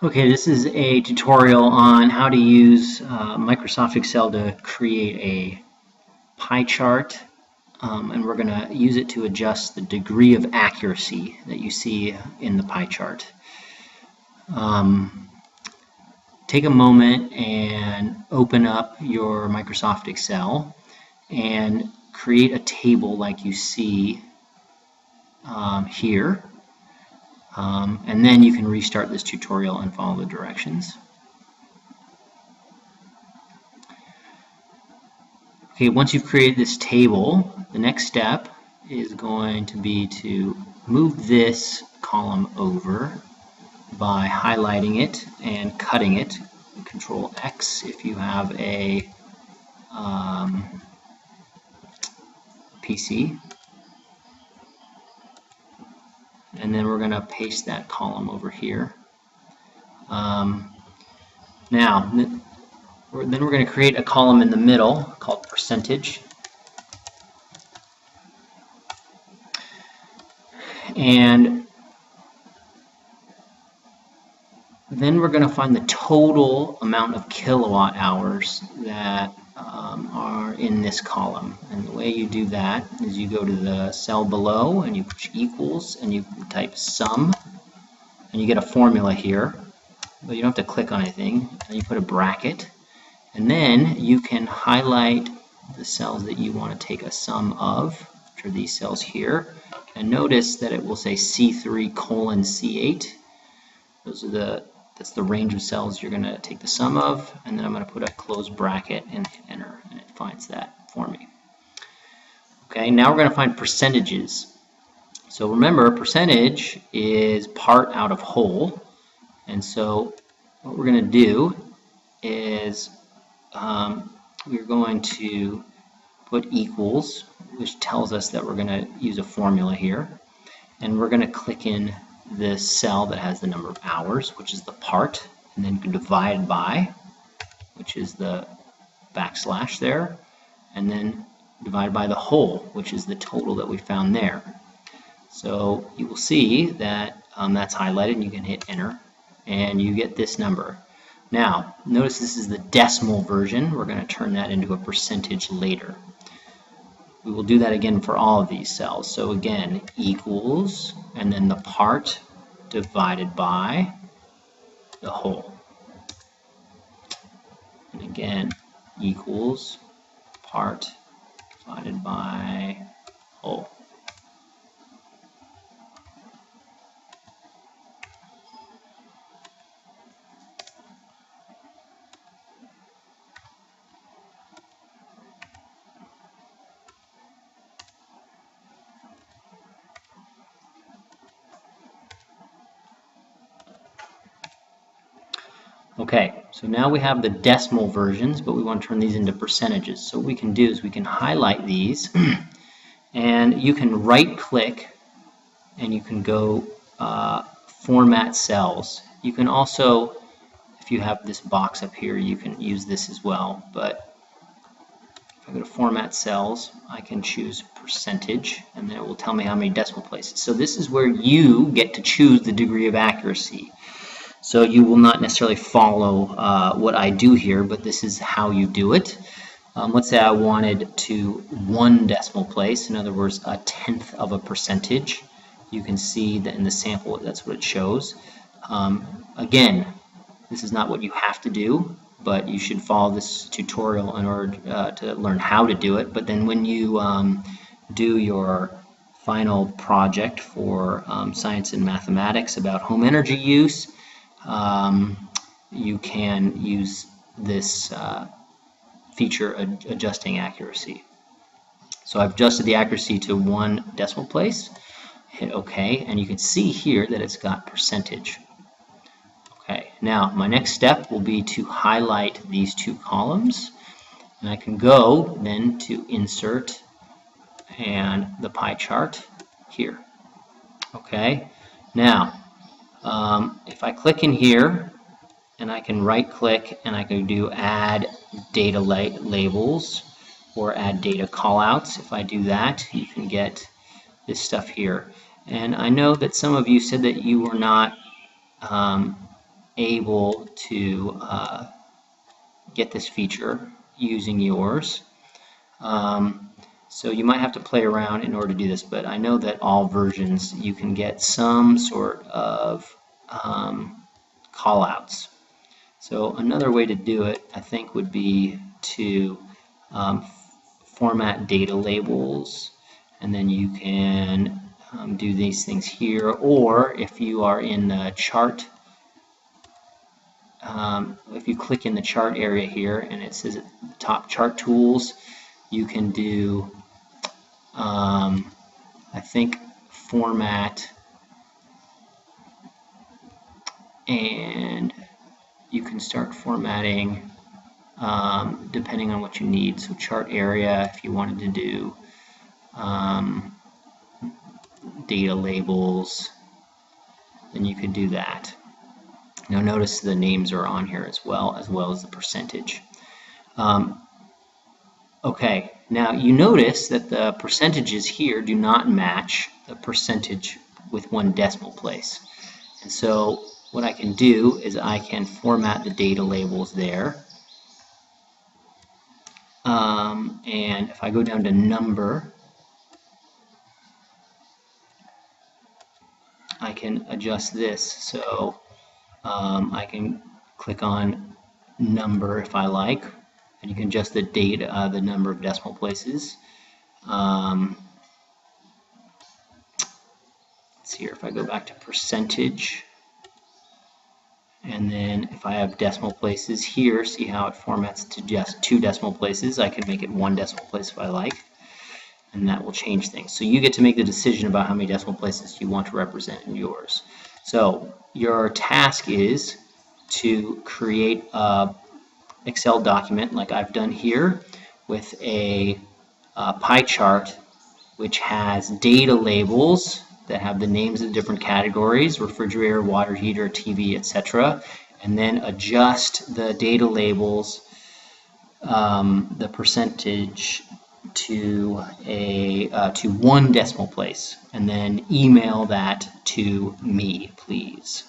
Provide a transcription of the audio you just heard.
Okay, this is a tutorial on how to use Microsoft Excel to create a pie chart, and we're going to use it to adjust the degree of accuracy that you see in the pie chart. Take a moment and open up your Microsoft Excel and create a table like you see here. And then you can restart this tutorial and follow the directions. Okay, once you've created this table, the next step is going to be to move this column over by highlighting it and cutting it. Control X if you have a PC. And then we're going to paste that column over here. Now, then we're going to create a column in the middle called percentage. And then we're going to find the total amount of kilowatt hours that are in this column. And the way you do that is you go to the cell below and you push equals and you type sum, and you get a formula here, but you don't have to click on anything. And you put a bracket, and then you can highlight the cells that you want to take a sum of, which are these cells here. And notice that it will say C3 colon C8. That's the range of cells you're going to take the sum of, and then I'm going to put a closed bracket and hit enter, and it finds that for me. Okay, now we're going to find percentages. So remember, percentage is part out of whole, and so what we're going to do is we're going to put equals, which tells us that we're going to use a formula here, and we're going to click in the cell that has the number of hours, which is the part, and then divide by, which is the backslash there, and then divide by the whole, which is the total that we found there. So you will see that that's highlighted, and you can hit enter, and you get this number. Now, notice this is the decimal version. We're going to turn that into a percentage later. We will do that again for all of these cells. So again, equals, and then the part divided by the whole. And again, equals part divided by whole. Okay, so now we have the decimal versions, but we want to turn these into percentages. So what we can do is we can highlight these, and you can right-click, and you can go format cells. You can also, if you have this box up here, you can use this as well. But if I go to format cells, I can choose percentage, and then it will tell me how many decimal places. So this is where you get to choose the degree of accuracy. So you will not necessarily follow what I do here, but this is how you do it. Let's say I wanted to 1 decimal place, in other words, 1/10 of a percentage. You can see that in the sample, that's what it shows. Again, this is not what you have to do, but you should follow this tutorial in order to learn how to do it. But then when you do your final project for science and mathematics about home energy use, you can use this feature adjusting accuracy. So I've adjusted the accuracy to 1 decimal place, hit OK, and you can see here that it's got percentage. Okay, now my next step will be to highlight these 2 columns, and I can go then to insert and the pie chart here. Okay, now if I click in here, and I can right click and I can do add data labels or add data callouts. If I do that, you can get this stuff here. And I know that some of you said that you were not able to get this feature using yours. So you might have to play around in order to do this, but I know that all versions you can get some sort of callouts. So another way to do it, I think, would be to format data labels, and then you can do these things here, or if you are in the chart, if you click in the chart area here and it says at the top chart tools, you can do I think format, and you can start formatting depending on what you need. So chart area, if you wanted to do data labels, then you could do that. Now notice the names are on here as well as the percentage. Okay, now you notice that the percentages here do not match the percentage with 1 decimal place. And so what I can do is I can format the data labels there. And if I go down to number, I can adjust this. So I can click on number if I like, and you can adjust the date, the number of decimal places. Let's see here, if I go back to percentage, and then if I have decimal places here, see how it formats to just 2 decimal places. I can make it 1 decimal place if I like, and that will change things. So you get to make the decision about how many decimal places you want to represent in yours. So your task is to create a Excel document like I've done here with a pie chart which has data labels that have the names of different categories: refrigerator, water heater, TV, etc. And then adjust the data labels, the percentage to 1 decimal place, and then email that to me, please.